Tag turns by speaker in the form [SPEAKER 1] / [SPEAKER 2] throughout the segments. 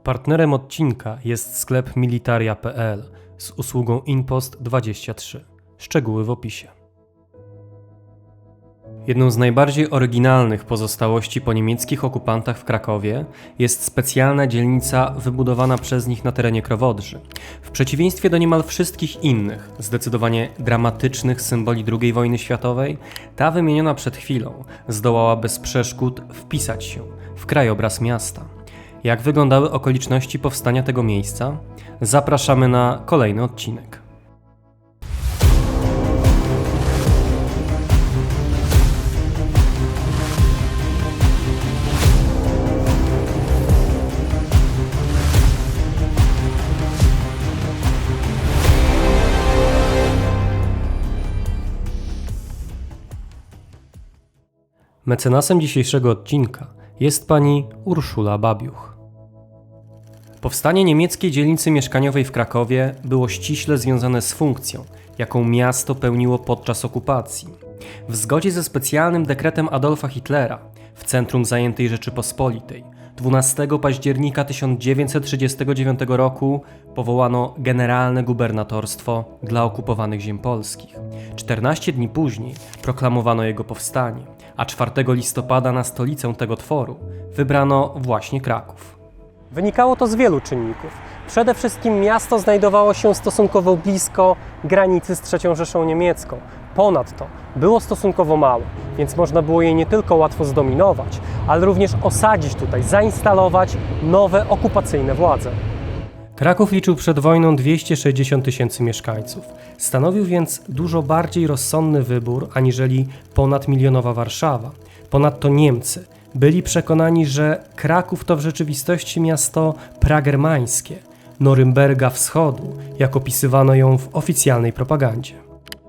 [SPEAKER 1] Partnerem odcinka jest sklep militaria.pl z usługą InPost23. Szczegóły w opisie. Jedną z najbardziej oryginalnych pozostałości po niemieckich okupantach w Krakowie jest specjalna dzielnica wybudowana przez nich na terenie Krowodrzy. W przeciwieństwie do niemal wszystkich innych, zdecydowanie dramatycznych symboli II wojny światowej, ta wymieniona przed chwilą zdołała bez przeszkód wpisać się w krajobraz miasta. Jak wyglądały okoliczności powstania tego miejsca? Zapraszamy na kolejny odcinek. Mecenasem dzisiejszego odcinka jest pani Urszula Babiuch. Powstanie niemieckiej dzielnicy mieszkaniowej w Krakowie było ściśle związane z funkcją, jaką miasto pełniło podczas okupacji. W zgodzie ze specjalnym dekretem Adolfa Hitlera w centrum zajętej Rzeczypospolitej 12 października 1939 roku powołano Generalne Gubernatorstwo dla okupowanych ziem polskich. 14 dni później proklamowano jego powstanie, a 4 listopada na stolicę tego tworu wybrano właśnie Kraków. Wynikało to z wielu czynników. Przede wszystkim miasto znajdowało się stosunkowo blisko granicy z III Rzeszą Niemiecką. Ponadto było stosunkowo małe, więc można było je nie tylko łatwo zdominować, ale również osadzić tutaj, zainstalować nowe okupacyjne władze. Kraków liczył przed wojną 260 000 mieszkańców. Stanowił więc dużo bardziej rozsądny wybór aniżeli ponadmilionowa Warszawa. Ponadto Niemcy byli przekonani, że Kraków to w rzeczywistości miasto pragermańskie, Norymberga Wschodu, jak opisywano ją w oficjalnej propagandzie.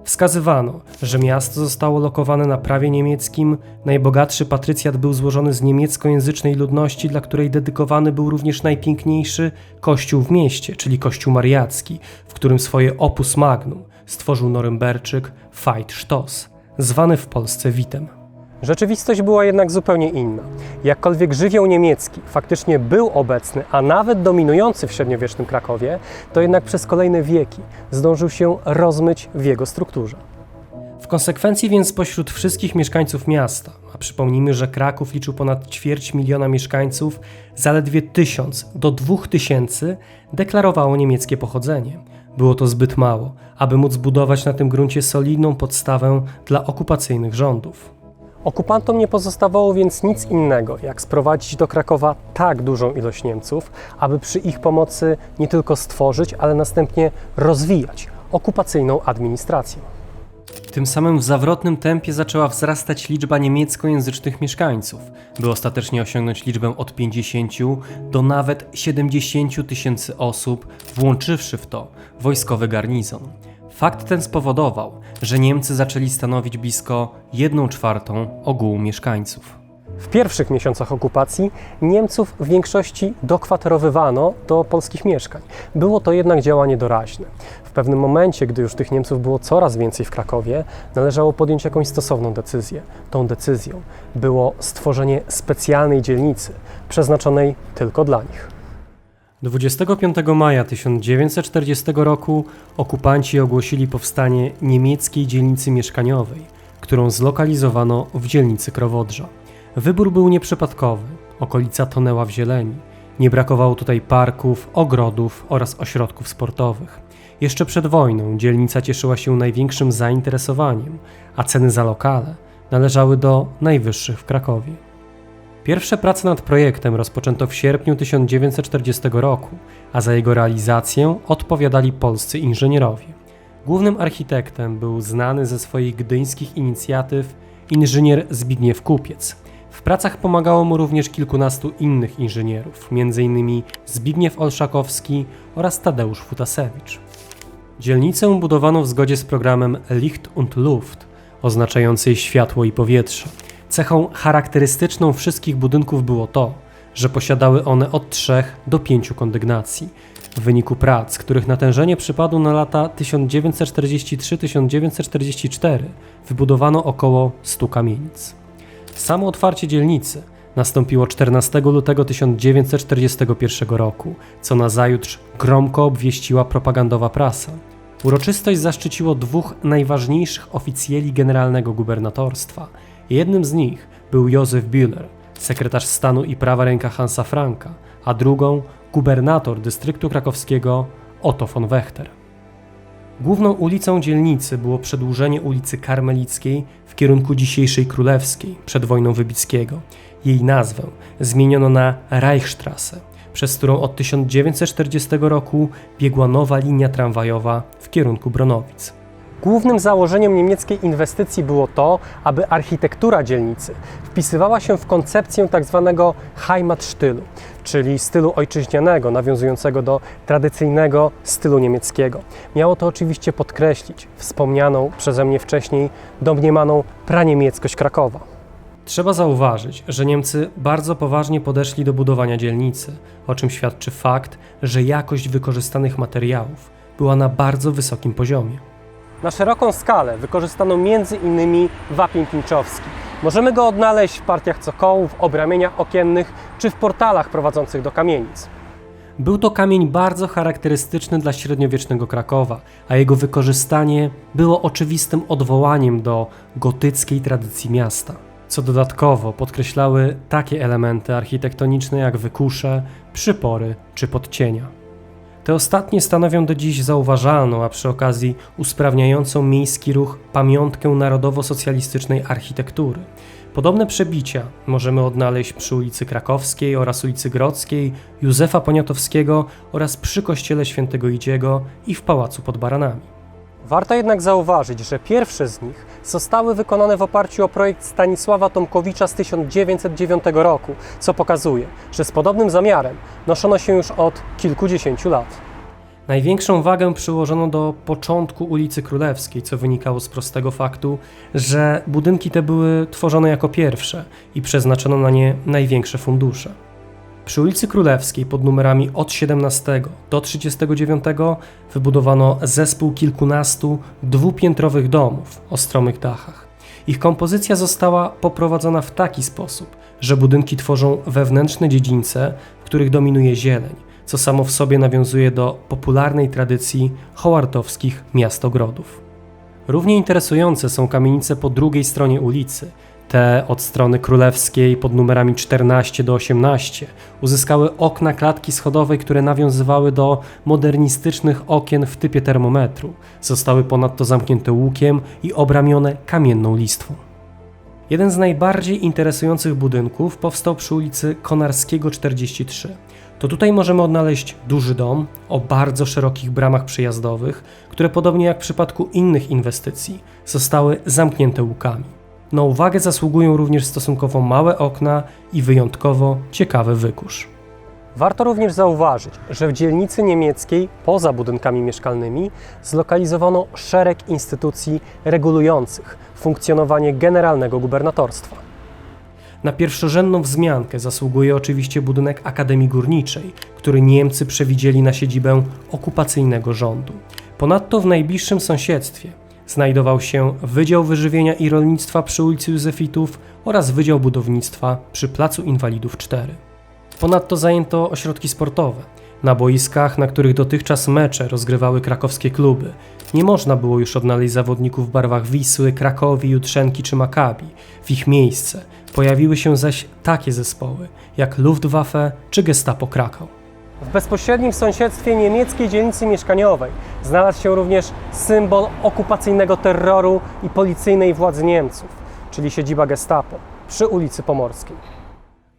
[SPEAKER 1] Wskazywano, że miasto zostało lokowane na prawie niemieckim, najbogatszy patrycjat był złożony z niemieckojęzycznej ludności, dla której dedykowany był również najpiękniejszy kościół w mieście, czyli kościół mariacki, w którym swoje opus magnum stworzył Norymberczyk Veit Stoss, zwany w Polsce Witem. Rzeczywistość była jednak zupełnie inna. Jakkolwiek żywioł niemiecki faktycznie był obecny, a nawet dominujący w średniowiecznym Krakowie, to jednak przez kolejne wieki zdążył się rozmyć w jego strukturze. W konsekwencji więc spośród wszystkich mieszkańców miasta, a przypomnijmy, że Kraków liczył ponad 250 000 mieszkańców, zaledwie 1000 do 2000 deklarowało niemieckie pochodzenie. Było to zbyt mało, aby móc budować na tym gruncie solidną podstawę dla okupacyjnych rządów. Okupantom nie pozostawało więc nic innego, jak sprowadzić do Krakowa tak dużą ilość Niemców, aby przy ich pomocy nie tylko stworzyć, ale następnie rozwijać okupacyjną administrację. Tym samym w zawrotnym tempie zaczęła wzrastać liczba niemieckojęzycznych mieszkańców, by ostatecznie osiągnąć liczbę od 50 do nawet 70 000 osób, włączywszy w to wojskowy garnizon. Fakt ten spowodował, że Niemcy zaczęli stanowić blisko 1/4 ogółu mieszkańców. W pierwszych miesiącach okupacji Niemców w większości dokwaterowywano do polskich mieszkań. Było to jednak działanie doraźne. W pewnym momencie, gdy już tych Niemców było coraz więcej w Krakowie, należało podjąć jakąś stosowną decyzję. Tą decyzją było stworzenie specjalnej dzielnicy, przeznaczonej tylko dla nich. 25 maja 1940 roku okupanci ogłosili powstanie niemieckiej dzielnicy mieszkaniowej, którą zlokalizowano w dzielnicy Krowodrza. Wybór był nieprzypadkowy, okolica tonęła w zieleni, nie brakowało tutaj parków, ogrodów oraz ośrodków sportowych. Jeszcze przed wojną dzielnica cieszyła się największym zainteresowaniem, a ceny za lokale należały do najwyższych w Krakowie. Pierwsze prace nad projektem rozpoczęto w sierpniu 1940 roku, a za jego realizację odpowiadali polscy inżynierowie. Głównym architektem był znany ze swoich gdyńskich inicjatyw inżynier Zbigniew Kupiec. W pracach pomagało mu również kilkunastu innych inżynierów, m.in. Zbigniew Olszakowski oraz Tadeusz Futasewicz. Dzielnicę budowano w zgodzie z programem Licht und Luft, oznaczającej światło i powietrze. Cechą charakterystyczną wszystkich budynków było to, że posiadały one od 3 do 5 kondygnacji. W wyniku prac, których natężenie przypadło na lata 1943-1944, wybudowano około 100 kamienic. Samo otwarcie dzielnicy Nastąpiło 14 lutego 1941 roku, co nazajutrz gromko obwieściła propagandowa prasa. Uroczystość zaszczyciło dwóch najważniejszych oficjeli generalnego gubernatorstwa. Jednym z nich był Józef Bühler, sekretarz stanu i prawa ręka Hansa Franka, a drugą gubernator dystryktu krakowskiego Otto von Wechter. Główną ulicą dzielnicy było przedłużenie ulicy Karmelickiej w kierunku dzisiejszej Królewskiej przed wojną Wybickiego. Jej nazwę zmieniono na Reichsstraße, przez którą od 1940 roku biegła nowa linia tramwajowa w kierunku Bronowic. Głównym założeniem niemieckiej inwestycji było to, aby architektura dzielnicy wpisywała się w koncepcję tzw. Heimatstylu, czyli stylu ojczyźnianego, nawiązującego do tradycyjnego stylu niemieckiego. Miało to oczywiście podkreślić wspomnianą przeze mnie wcześniej domniemaną praniemieckość Krakowa. Trzeba zauważyć, że Niemcy bardzo poważnie podeszli do budowania dzielnicy, o czym świadczy fakt, że jakość wykorzystanych materiałów była na bardzo wysokim poziomie. Na szeroką skalę wykorzystano m.in. wapień pinczowski. Możemy go odnaleźć w partiach cokołów, obramieniach okiennych czy w portalach prowadzących do kamienic. Był to kamień bardzo charakterystyczny dla średniowiecznego Krakowa, a jego wykorzystanie było oczywistym odwołaniem do gotyckiej tradycji miasta, co dodatkowo podkreślały takie elementy architektoniczne jak wykusze, przypory czy podcienia. Te ostatnie stanowią do dziś zauważalną, a przy okazji usprawniającą miejski ruch pamiątkę narodowo-socjalistycznej architektury. Podobne przebicia możemy odnaleźć przy ulicy Krakowskiej oraz ulicy Grodzkiej, Józefa Poniatowskiego oraz przy kościele Świętego Idziego i w Pałacu pod Baranami. Warto jednak zauważyć, że pierwsze z nich zostały wykonane w oparciu o projekt Stanisława Tomkowicza z 1909 roku, co pokazuje, że z podobnym zamiarem noszono się już od kilkudziesięciu lat. Największą wagę przyłożono do początku ulicy Królewskiej, co wynikało z prostego faktu, że budynki te były tworzone jako pierwsze i przeznaczono na nie największe fundusze. Przy ulicy Królewskiej pod numerami od 17 do 39 wybudowano zespół kilkunastu dwupiętrowych domów o stromych dachach. Ich kompozycja została poprowadzona w taki sposób, że budynki tworzą wewnętrzne dziedzińce, w których dominuje zieleń, co samo w sobie nawiązuje do popularnej tradycji hołardowskich miastogrodów. Równie interesujące są kamienice po drugiej stronie ulicy. Te od strony królewskiej pod numerami 14 do 18 uzyskały okna klatki schodowej, które nawiązywały do modernistycznych okien w typie termometru. Zostały ponadto zamknięte łukiem i obramione kamienną listwą. Jeden z najbardziej interesujących budynków powstał przy ulicy Konarskiego 43. To tutaj możemy odnaleźć duży dom o bardzo szerokich bramach przejazdowych, które podobnie jak w przypadku innych inwestycji zostały zamknięte łukami. Na uwagę zasługują również stosunkowo małe okna i wyjątkowo ciekawy wykusz. Warto również zauważyć, że w dzielnicy niemieckiej, poza budynkami mieszkalnymi, zlokalizowano szereg instytucji regulujących funkcjonowanie generalnego gubernatorstwa. Na pierwszorzędną wzmiankę zasługuje oczywiście budynek Akademii Górniczej, który Niemcy przewidzieli na siedzibę okupacyjnego rządu. Ponadto w najbliższym sąsiedztwie znajdował się Wydział Wyżywienia i Rolnictwa przy ulicy Józefitów oraz Wydział Budownictwa przy Placu Inwalidów 4. Ponadto zajęto ośrodki sportowe. Na boiskach, na których dotychczas mecze rozgrywały krakowskie kluby, nie można było już odnaleźć zawodników w barwach Wisły, Krakowi, Jutrzenki czy Maccabi. W ich miejsce pojawiły się zaś takie zespoły jak Luftwaffe czy Gestapo Krakau. W bezpośrednim sąsiedztwie niemieckiej dzielnicy mieszkaniowej znalazł się również symbol okupacyjnego terroru i policyjnej władzy Niemców, czyli siedziba Gestapo przy ulicy Pomorskiej.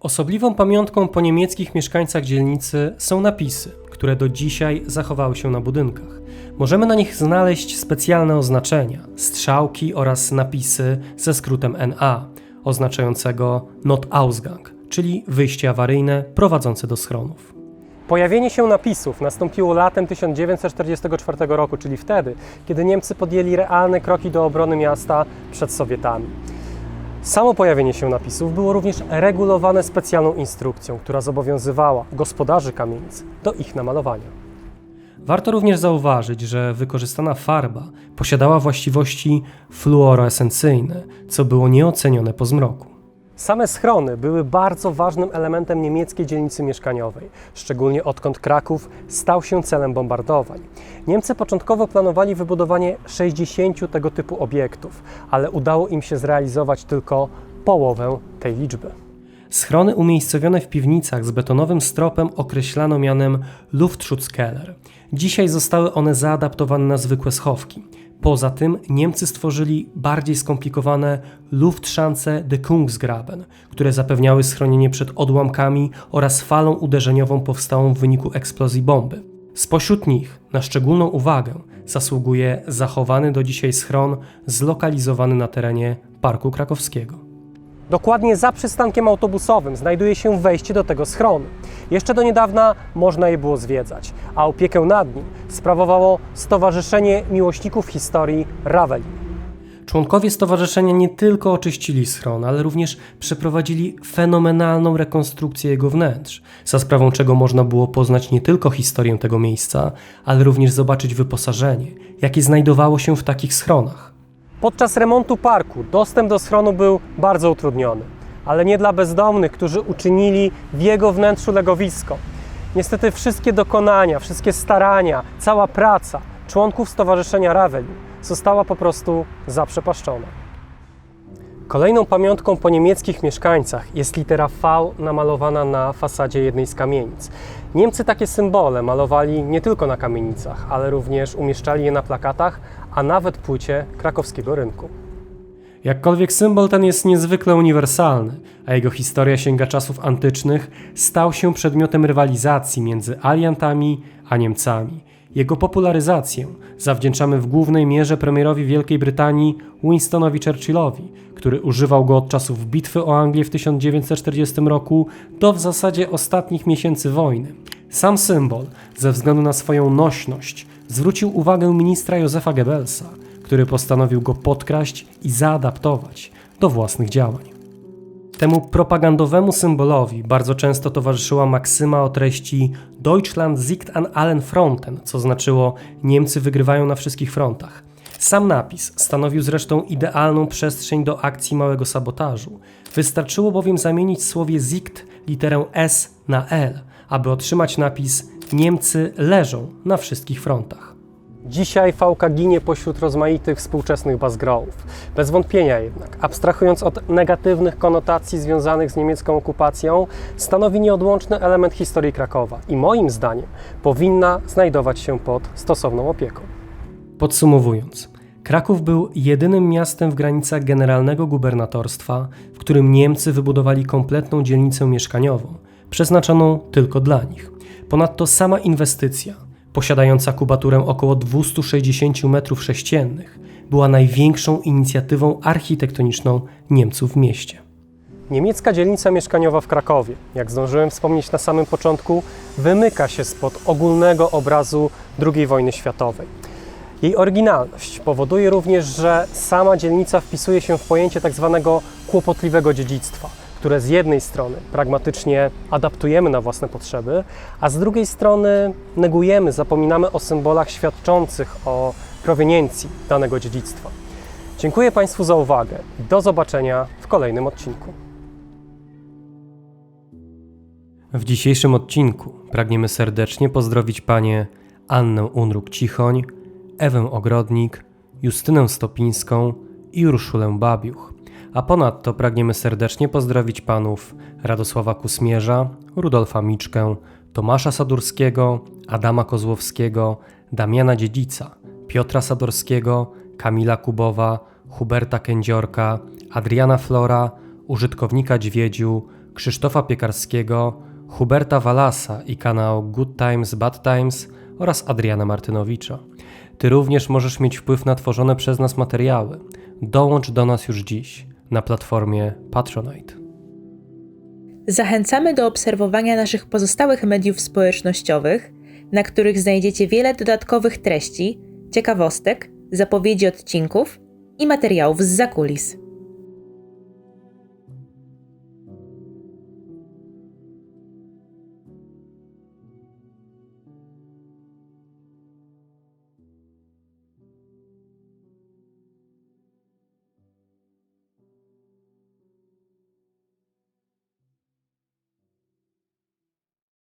[SPEAKER 1] Osobliwą pamiątką po niemieckich mieszkańcach dzielnicy są napisy, które do dzisiaj zachowały się na budynkach. Możemy na nich znaleźć specjalne oznaczenia, strzałki oraz napisy ze skrótem NA, oznaczającego Notausgang, czyli wyjście awaryjne prowadzące do schronów. Pojawienie się napisów nastąpiło latem 1944 roku, czyli wtedy, kiedy Niemcy podjęli realne kroki do obrony miasta przed Sowietami. Samo pojawienie się napisów było również regulowane specjalną instrukcją, która zobowiązywała gospodarzy kamienic do ich namalowania. Warto również zauważyć, że wykorzystana farba posiadała właściwości fluorescencyjne, co było nieocenione po zmroku. Same schrony były bardzo ważnym elementem niemieckiej dzielnicy mieszkaniowej, szczególnie odkąd Kraków stał się celem bombardowań. Niemcy początkowo planowali wybudowanie 60 tego typu obiektów, ale udało im się zrealizować tylko połowę tej liczby. Schrony umiejscowione w piwnicach z betonowym stropem określano mianem Luftschutzkeller. Dzisiaj zostały one zaadaptowane na zwykłe schowki. Poza tym Niemcy stworzyli bardziej skomplikowane Luftschanze Deckungsgraben, które zapewniały schronienie przed odłamkami oraz falą uderzeniową powstałą w wyniku eksplozji bomby. Spośród nich na szczególną uwagę zasługuje zachowany do dzisiaj schron zlokalizowany na terenie Parku Krakowskiego. Dokładnie za przystankiem autobusowym znajduje się wejście do tego schronu. Jeszcze do niedawna można je było zwiedzać, a opiekę nad nim sprawowało Stowarzyszenie Miłośników Historii Ravelin. Członkowie stowarzyszenia nie tylko oczyścili schron, ale również przeprowadzili fenomenalną rekonstrukcję jego wnętrz, za sprawą czego można było poznać nie tylko historię tego miejsca, ale również zobaczyć wyposażenie, jakie znajdowało się w takich schronach. Podczas remontu parku dostęp do schronu był bardzo utrudniony, ale nie dla bezdomnych, którzy uczynili w jego wnętrzu legowisko. Niestety wszystkie dokonania, wszystkie starania, cała praca członków Stowarzyszenia Ravelin została po prostu zaprzepaszczona. Kolejną pamiątką po niemieckich mieszkańcach jest litera V namalowana na fasadzie jednej z kamienic. Niemcy takie symbole malowali nie tylko na kamienicach, ale również umieszczali je na plakatach, a nawet płycie krakowskiego rynku. Jakkolwiek symbol ten jest niezwykle uniwersalny, a jego historia sięga czasów antycznych, stał się przedmiotem rywalizacji między aliantami a Niemcami. Jego popularyzację zawdzięczamy w głównej mierze premierowi Wielkiej Brytanii Winstonowi Churchillowi, który używał go od czasów bitwy o Anglię w 1940 roku do w zasadzie ostatnich miesięcy wojny. Sam symbol, ze względu na swoją nośność, zwrócił uwagę ministra Józefa Goebbelsa, który postanowił go podkraść i zaadaptować do własnych działań. Temu propagandowemu symbolowi bardzo często towarzyszyła maksyma o treści Deutschland siegt an allen Fronten, co znaczyło Niemcy wygrywają na wszystkich frontach. Sam napis stanowił zresztą idealną przestrzeń do akcji małego sabotażu. Wystarczyło bowiem zamienić w słowie siegt literę S na L, aby otrzymać napis Niemcy leżą na wszystkich frontach. Dzisiaj V.K. ginie pośród rozmaitych współczesnych bazgrołów. Bez wątpienia jednak, abstrahując od negatywnych konotacji związanych z niemiecką okupacją, stanowi nieodłączny element historii Krakowa i moim zdaniem powinna znajdować się pod stosowną opieką. Podsumowując, Kraków był jedynym miastem w granicach generalnego gubernatorstwa, w którym Niemcy wybudowali kompletną dzielnicę mieszkaniową, przeznaczoną tylko dla nich. Ponadto sama inwestycja, posiadająca kubaturę około 260 m2, była największą inicjatywą architektoniczną Niemców w mieście. Niemiecka dzielnica mieszkaniowa w Krakowie, jak zdążyłem wspomnieć na samym początku, wymyka się spod ogólnego obrazu II wojny światowej. Jej oryginalność powoduje również, że sama dzielnica wpisuje się w pojęcie tzw. kłopotliwego dziedzictwa, które z jednej strony pragmatycznie adaptujemy na własne potrzeby, a z drugiej strony negujemy, zapominamy o symbolach świadczących o proweniencji danego dziedzictwa. Dziękuję Państwu za uwagę. Do zobaczenia w kolejnym odcinku. W dzisiejszym odcinku pragniemy serdecznie pozdrowić Panie Annę Unruk-Cichoń, Ewę Ogrodnik, Justynę Stopińską i Urszulę Babiuch. A ponadto pragniemy serdecznie pozdrowić panów Radosława Kusmierza, Rudolfa Miczkę, Tomasza Sadurskiego, Adama Kozłowskiego, Damiana Dziedzica, Piotra Sadorskiego, Kamila Kubowa, Huberta Kędziorka, Adriana Flora, użytkownika Dźwiedziu, Krzysztofa Piekarskiego, Huberta Walasa i kanał Good Times, Bad Times oraz Adriana Martynowicza. Ty również możesz mieć wpływ na tworzone przez nas materiały. Dołącz do nas już dziś na platformie Patronite.
[SPEAKER 2] Zachęcamy do obserwowania naszych pozostałych mediów społecznościowych, na których znajdziecie wiele dodatkowych treści, ciekawostek, zapowiedzi odcinków i materiałów zza kulis.